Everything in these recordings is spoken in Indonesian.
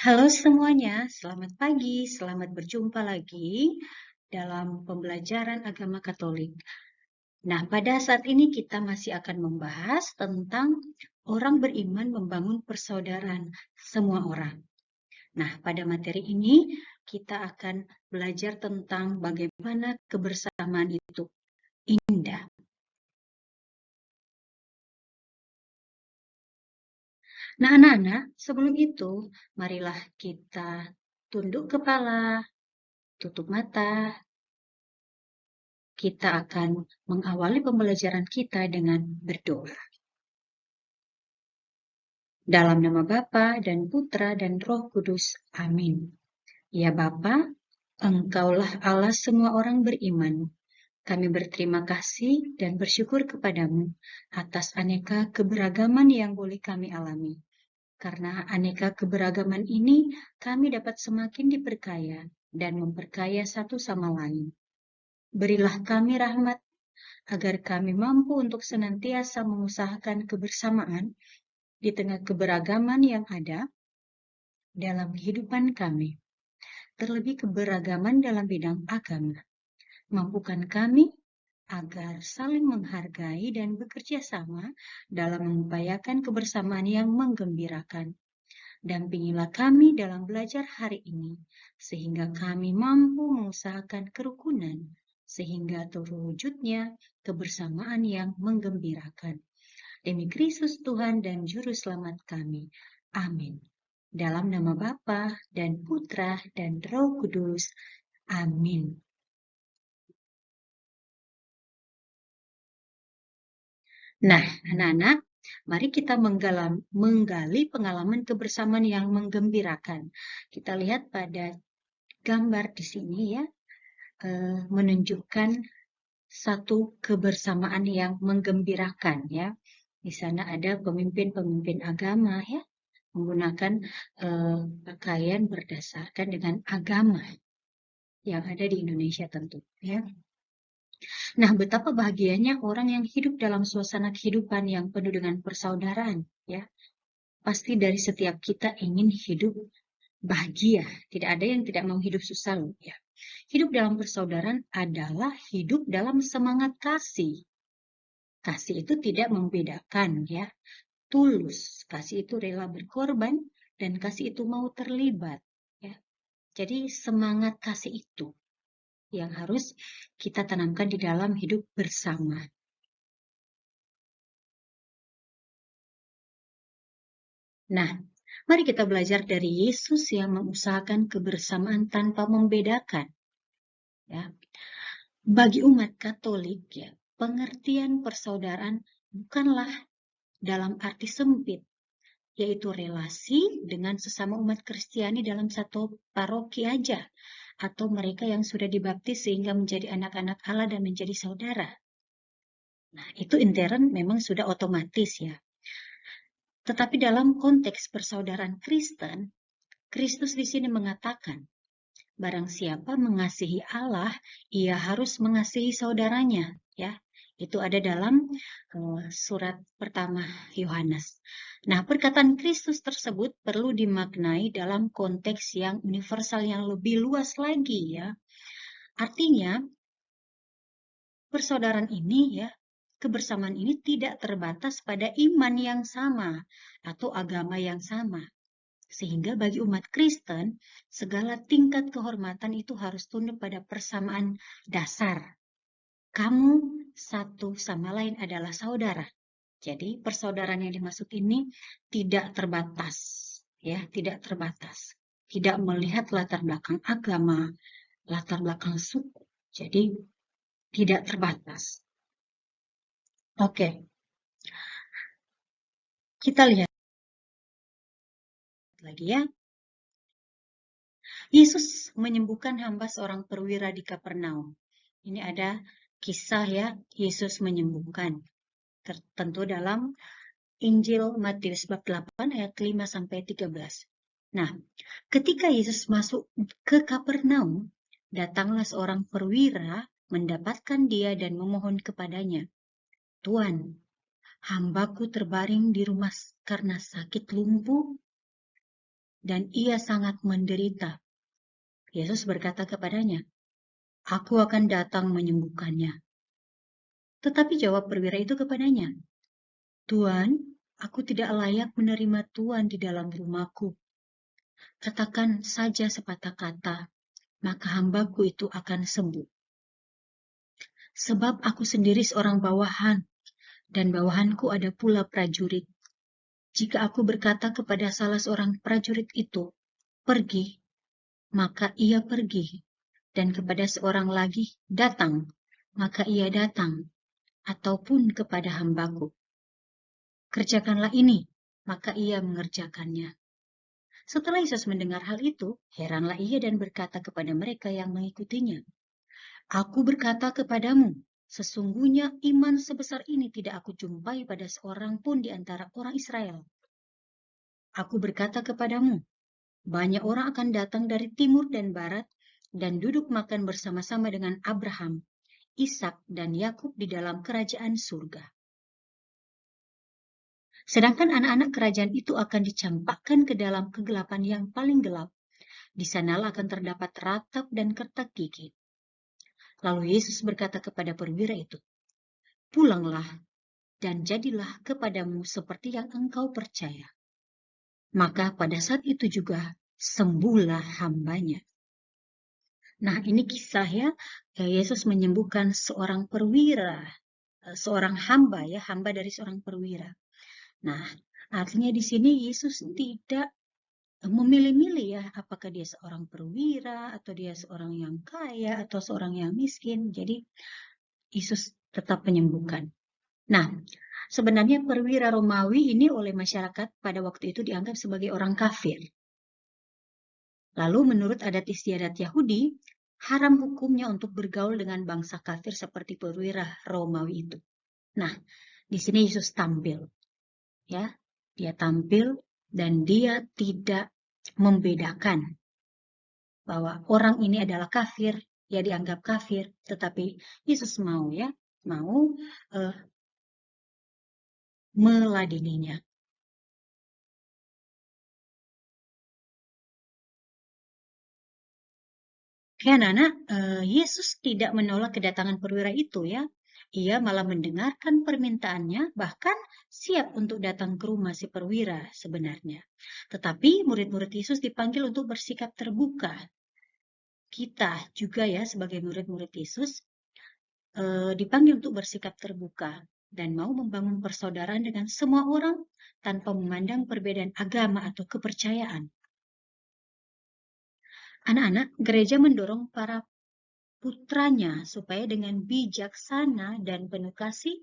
Halo semuanya, selamat pagi, selamat berjumpa lagi dalam pembelajaran agama Katolik. Nah, pada saat ini kita masih akan membahas tentang orang beriman membangun persaudaraan semua orang. Nah, pada materi ini kita akan belajar tentang bagaimana kebersamaan itu indah. Nah, anak-anak, sebelum itu, marilah kita tunduk kepala, tutup mata. Kita akan mengawali pembelajaran kita dengan berdoa. Dalam nama Bapa dan Putra dan Roh Kudus. Amin. Ya Bapa, Engkaulah Allah semua orang beriman. Kami berterima kasih dan bersyukur kepadamu atas aneka keberagaman yang boleh kami alami. Karena aneka keberagaman ini, kami dapat semakin diperkaya dan memperkaya satu sama lain. Berilah kami rahmat agar kami mampu untuk senantiasa mengusahakan kebersamaan di tengah keberagaman yang ada dalam kehidupan kami, terlebih keberagaman dalam bidang agama. Mampukan kami agar saling menghargai dan bekerja sama dalam mengupayakan kebersamaan yang menggembirakan. Dampingilah kami dalam belajar hari ini, sehingga kami mampu mengusahakan kerukunan, sehingga terwujudnya kebersamaan yang menggembirakan. Demi Kristus Tuhan dan Juru Selamat kami. Amin. Dalam nama Bapa dan Putra dan Roh Kudus. Amin. Nah, anak-anak, mari kita menggali pengalaman kebersamaan yang menggembirakan. Kita lihat pada gambar di sini ya, menunjukkan satu kebersamaan yang menggembirakan ya. Di sana ada pemimpin-pemimpin agama ya, menggunakan pakaian berdasarkan dengan agama yang ada di Indonesia tentu ya. Nah, betapa bahagianya orang yang hidup dalam suasana kehidupan yang penuh dengan persaudaraan ya. Pasti dari setiap kita ingin hidup bahagia, tidak ada yang tidak mau hidup susah loh ya. Hidup dalam persaudaraan adalah hidup dalam semangat kasih. Kasih itu tidak membedakan ya. Tulus, kasih itu rela berkorban, dan kasih itu mau terlibat. Ya. Jadi semangat kasih itu yang harus kita tanamkan di dalam hidup bersama. Nah, mari kita belajar dari Yesus yang mengusahakan kebersamaan tanpa membedakan. Ya. Bagi umat Katolik, ya, pengertian persaudaraan bukanlah dalam arti sempit, yaitu relasi dengan sesama umat Kristiani dalam satu paroki aja, atau mereka yang sudah dibaptis sehingga menjadi anak-anak Allah dan menjadi saudara. Nah, itu intern memang sudah otomatis ya. Tetapi dalam konteks persaudaraan Kristen, Kristus di sini mengatakan, barang siapa mengasihi Allah, ia harus mengasihi saudaranya, ya. Itu ada dalam surat pertama Yohanes. Nah, perkataan Kristus tersebut perlu dimaknai dalam konteks yang universal yang lebih luas lagi ya. Artinya, persaudaraan ini ya, kebersamaan ini tidak terbatas pada iman yang sama atau agama yang sama. Sehingga bagi umat Kristen, segala tingkat kehormatan itu harus tunduk pada persamaan dasar. Kamu satu sama lain adalah saudara. Jadi persaudaraan yang dimaksud ini tidak terbatas, ya, tidak terbatas. Tidak melihat latar belakang agama, latar belakang suku. Jadi tidak terbatas. Oke. Kita lihat lagi ya. Yesus menyembuhkan hamba seorang perwira di Kapernaum. Ini ada kisah ya, Yesus menyembuhkan. Tertentu dalam Injil Matius bab 8 ayat 5 sampai 13. Nah, ketika Yesus masuk ke Kapernaum, datanglah seorang perwira mendapatkan dia dan memohon kepadanya, "Tuan, hambaku terbaring di rumah karena sakit lumpuh." dan ia sangat menderita. Yesus berkata kepadanya, "Aku akan datang menyembuhkannya." Tetapi jawab perwira itu kepadanya, "Tuan, aku tidak layak menerima Tuan di dalam rumahku. Katakan saja sepatah kata, maka hambaku itu akan sembuh. Sebab aku sendiri seorang bawahan, dan bawahanku ada pula prajurit. Jika aku berkata kepada salah seorang prajurit itu, 'Pergi,' maka ia pergi, dan kepada seorang lagi, 'Datang,' maka ia datang, ataupun kepada hambaku, 'Kerjakanlah ini,' maka ia mengerjakannya." Setelah Yesus mendengar hal itu, heranlah ia dan berkata kepada mereka yang mengikutinya, "Aku berkata kepadamu, sesungguhnya iman sebesar ini tidak aku jumpai pada seorang pun di antara orang Israel. Aku berkata kepadamu, banyak orang akan datang dari timur dan barat dan duduk makan bersama-sama dengan Abraham, Ishak, dan Yakub di dalam kerajaan surga. Sedangkan anak-anak kerajaan itu akan dicampakkan ke dalam kegelapan yang paling gelap. Di sanalah akan terdapat ratap dan kertak gigi." Lalu Yesus berkata kepada perwira itu, "Pulanglah dan jadilah kepadamu seperti yang engkau percaya." Maka pada saat itu juga sembuhlah hambanya. Nah, ini kisah ya, Yesus menyembuhkan seorang perwira, seorang hamba ya, hamba dari seorang perwira. Nah, artinya di sini Yesus tidak memilih-milih ya, apakah dia seorang perwira, atau dia seorang yang kaya, atau seorang yang miskin. Jadi, Yesus tetap menyembuhkan. Nah, sebenarnya perwira Romawi ini oleh masyarakat pada waktu itu dianggap sebagai orang kafir. Lalu menurut adat istiadat Yahudi, haram hukumnya untuk bergaul dengan bangsa kafir seperti perwira Romawi itu. Nah, di sini Yesus tampil. Ya, dia tampil dan dia tidak membedakan bahwa orang ini adalah kafir, ya dianggap kafir, tetapi Yesus mau meladeninya. Oke, anak-anak, Yesus tidak menolak kedatangan perwira itu ya. Ia malah mendengarkan permintaannya, bahkan siap untuk datang ke rumah si perwira sebenarnya. Tetapi murid-murid Yesus dipanggil untuk bersikap terbuka. Kita juga ya sebagai murid-murid Yesus dipanggil untuk bersikap terbuka dan mau membangun persaudaraan dengan semua orang tanpa memandang perbedaan agama atau kepercayaan. Anak-anak, gereja mendorong para putranya supaya dengan bijaksana dan penuh kasih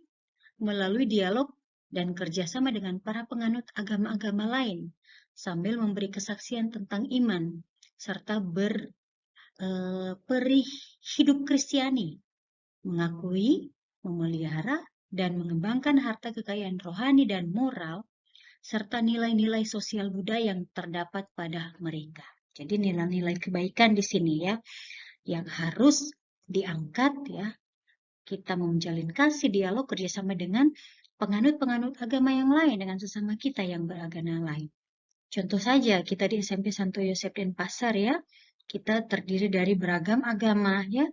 melalui dialog dan kerjasama dengan para penganut agama-agama lain sambil memberi kesaksian tentang iman serta perih hidup Kristiani, mengakui, memelihara, dan mengembangkan harta kekayaan rohani dan moral serta nilai-nilai sosial budaya yang terdapat pada mereka. Jadi nilai-nilai kebaikan di sini ya yang harus diangkat ya. Kita menjalin kasih, dialog, kerjasama dengan penganut-penganut agama yang lain, dengan sesama kita yang beragama lain. Contoh saja, kita di SMP Santo Yosef Denpasar ya, kita terdiri dari beragam agama ya,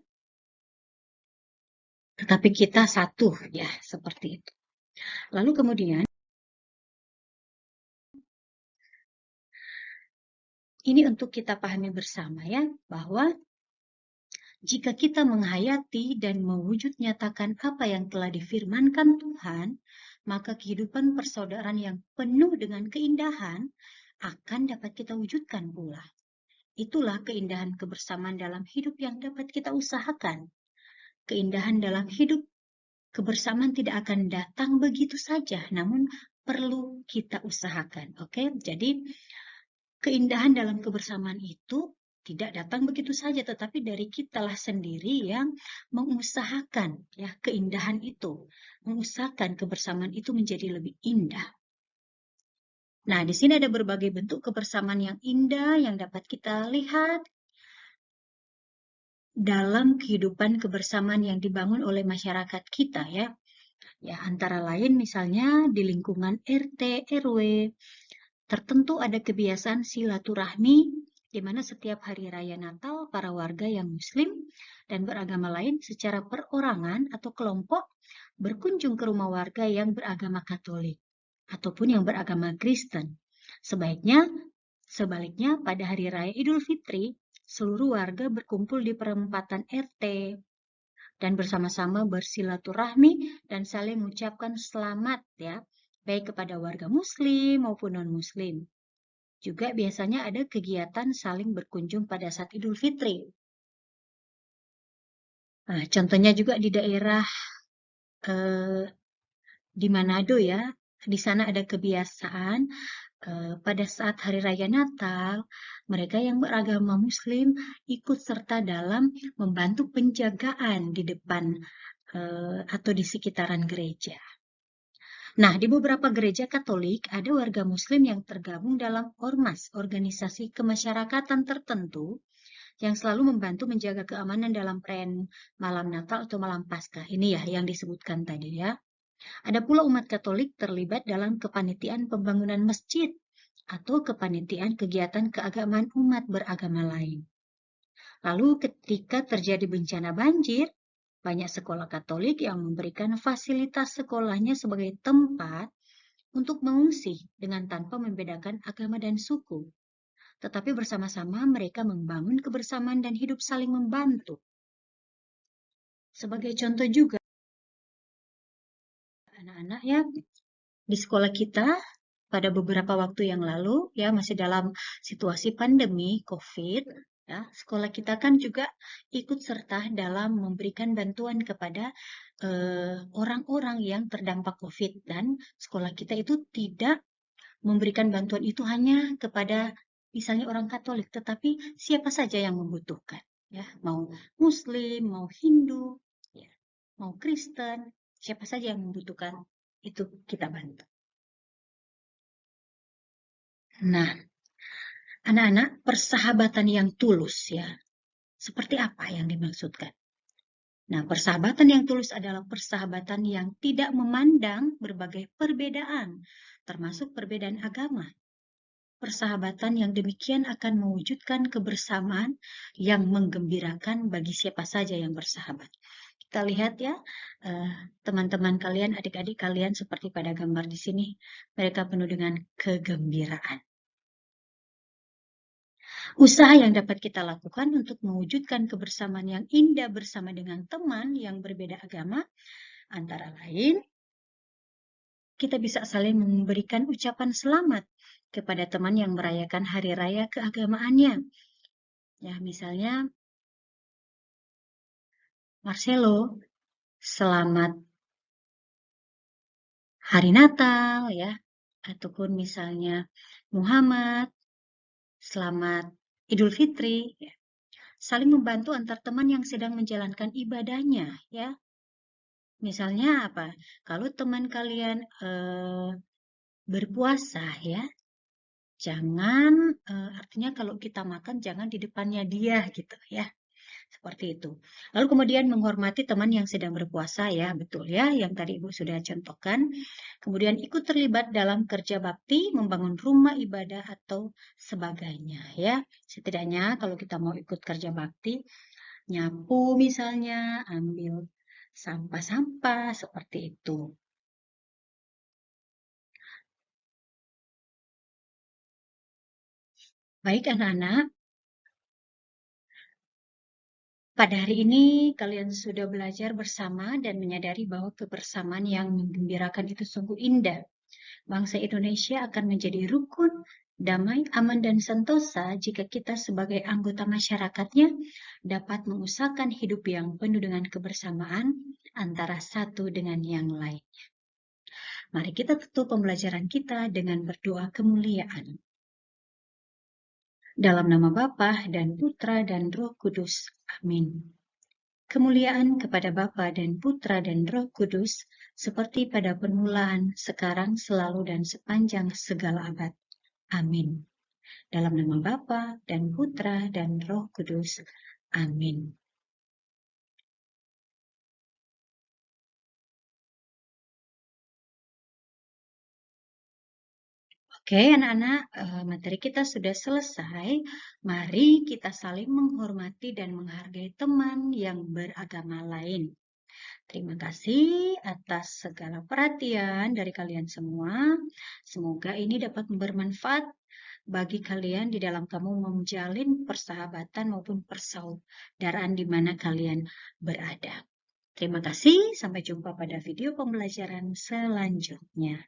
tetapi kita satu ya, seperti itu. Lalu kemudian, ini untuk kita pahami bersama ya, bahwa jika kita menghayati dan mewujud nyatakan apa yang telah difirmankan Tuhan, maka kehidupan persaudaraan yang penuh dengan keindahan akan dapat kita wujudkan pula. Itulah keindahan kebersamaan dalam hidup yang dapat kita usahakan. Keindahan dalam hidup kebersamaan tidak akan datang begitu saja, namun perlu kita usahakan. Oke, jadi keindahan dalam kebersamaan itu tidak datang begitu saja, tetapi dari kitalah sendiri yang mengusahakan ya keindahan itu, mengusahakan kebersamaan itu menjadi lebih indah. Nah, di sini ada berbagai bentuk kebersamaan yang indah yang dapat kita lihat dalam kehidupan kebersamaan yang dibangun oleh masyarakat kita ya. Ya, antara lain misalnya di lingkungan RT, RW, Tertentu ada kebiasaan silaturahmi, di mana setiap hari raya Natal para warga yang Muslim dan beragama lain secara perorangan atau kelompok berkunjung ke rumah warga yang beragama Katolik ataupun yang beragama Kristen. Sebaliknya, pada hari raya Idul Fitri, seluruh warga berkumpul di perempatan RT dan bersama-sama bersilaturahmi dan saling mengucapkan selamat ya, baik kepada warga Muslim maupun non-Muslim. Juga biasanya ada kegiatan saling berkunjung pada saat Idul Fitri. Nah, contohnya juga di daerah di Manado ya, di sana ada kebiasaan pada saat Hari Raya Natal, mereka yang beragama Muslim ikut serta dalam membantu penjagaan di depan atau di sekitaran gereja. Nah, di beberapa gereja Katolik ada warga Muslim yang tergabung dalam ormas, organisasi kemasyarakatan tertentu yang selalu membantu menjaga keamanan dalam perayaan malam Natal atau malam Paskah. Ini ya yang disebutkan tadi ya. Ada pula umat Katolik terlibat dalam kepanitiaan pembangunan masjid atau kepanitiaan kegiatan keagamaan umat beragama lain. Lalu ketika terjadi bencana banjir, banyak sekolah Katolik yang memberikan fasilitas sekolahnya sebagai tempat untuk mengungsi dengan tanpa membedakan agama dan suku. Tetapi bersama-sama mereka membangun kebersamaan dan hidup saling membantu. Sebagai contoh juga, anak-anak ya, di sekolah kita pada beberapa waktu yang lalu, ya masih dalam situasi pandemi COVID, ya, sekolah kita kan juga ikut serta dalam memberikan bantuan kepada orang-orang yang terdampak COVID, dan sekolah kita itu tidak memberikan bantuan itu hanya kepada misalnya orang Katolik, tetapi siapa saja yang membutuhkan, ya, mau Muslim, mau Hindu, ya, mau Kristen, siapa saja yang membutuhkan itu kita bantu. Nah, anak-anak, persahabatan yang tulus ya, seperti apa yang dimaksudkan? Nah, persahabatan yang tulus adalah persahabatan yang tidak memandang berbagai perbedaan, termasuk perbedaan agama. Persahabatan yang demikian akan mewujudkan kebersamaan yang menggembirakan bagi siapa saja yang bersahabat. Kita lihat ya, teman-teman kalian, adik-adik kalian seperti pada gambar di sini, mereka penuh dengan kegembiraan. Usaha yang dapat kita lakukan untuk mewujudkan kebersamaan yang indah bersama dengan teman yang berbeda agama, antara lain, kita bisa saling memberikan ucapan selamat kepada teman yang merayakan hari raya keagamaannya. Ya, misalnya, Marcelo, selamat Hari Natal ya, ataupun misalnya Muhammad, selamat Idul Fitri ya. Saling membantu antar teman yang sedang menjalankan ibadahnya ya. Misalnya apa? Kalau teman kalian berpuasa ya, jangan artinya kalau kita makan jangan di depannya dia gitu ya. Seperti itu. Lalu kemudian menghormati teman yang sedang berpuasa ya, betul ya, yang tadi Ibu sudah contohkan. Kemudian ikut terlibat dalam kerja bakti, membangun rumah ibadah atau sebagainya ya. Setidaknya kalau kita mau ikut kerja bakti, nyapu misalnya, ambil sampah-sampah seperti itu. Baik anak-anak, pada hari ini kalian sudah belajar bersama dan menyadari bahwa kebersamaan yang menggembirakan itu sungguh indah. Bangsa Indonesia akan menjadi rukun, damai, aman, dan sentosa jika kita sebagai anggota masyarakatnya dapat mengusahakan hidup yang penuh dengan kebersamaan antara satu dengan yang lain. Mari kita tutup pembelajaran kita dengan berdoa kemuliaan. Dalam nama Bapa dan Putra dan Roh Kudus. Amin. Kemuliaan kepada Bapa dan Putra dan Roh Kudus, seperti pada permulaan, sekarang, selalu, dan sepanjang segala abad. Amin. Dalam nama Bapa dan Putra dan Roh Kudus. Amin. Oke, anak-anak, materi kita sudah selesai. Mari kita saling menghormati dan menghargai teman yang beragama lain. Terima kasih atas segala perhatian dari kalian semua. Semoga ini dapat bermanfaat bagi kalian di dalam kamu menjalin persahabatan maupun persaudaraan di mana kalian berada. Terima kasih, sampai jumpa pada video pembelajaran selanjutnya.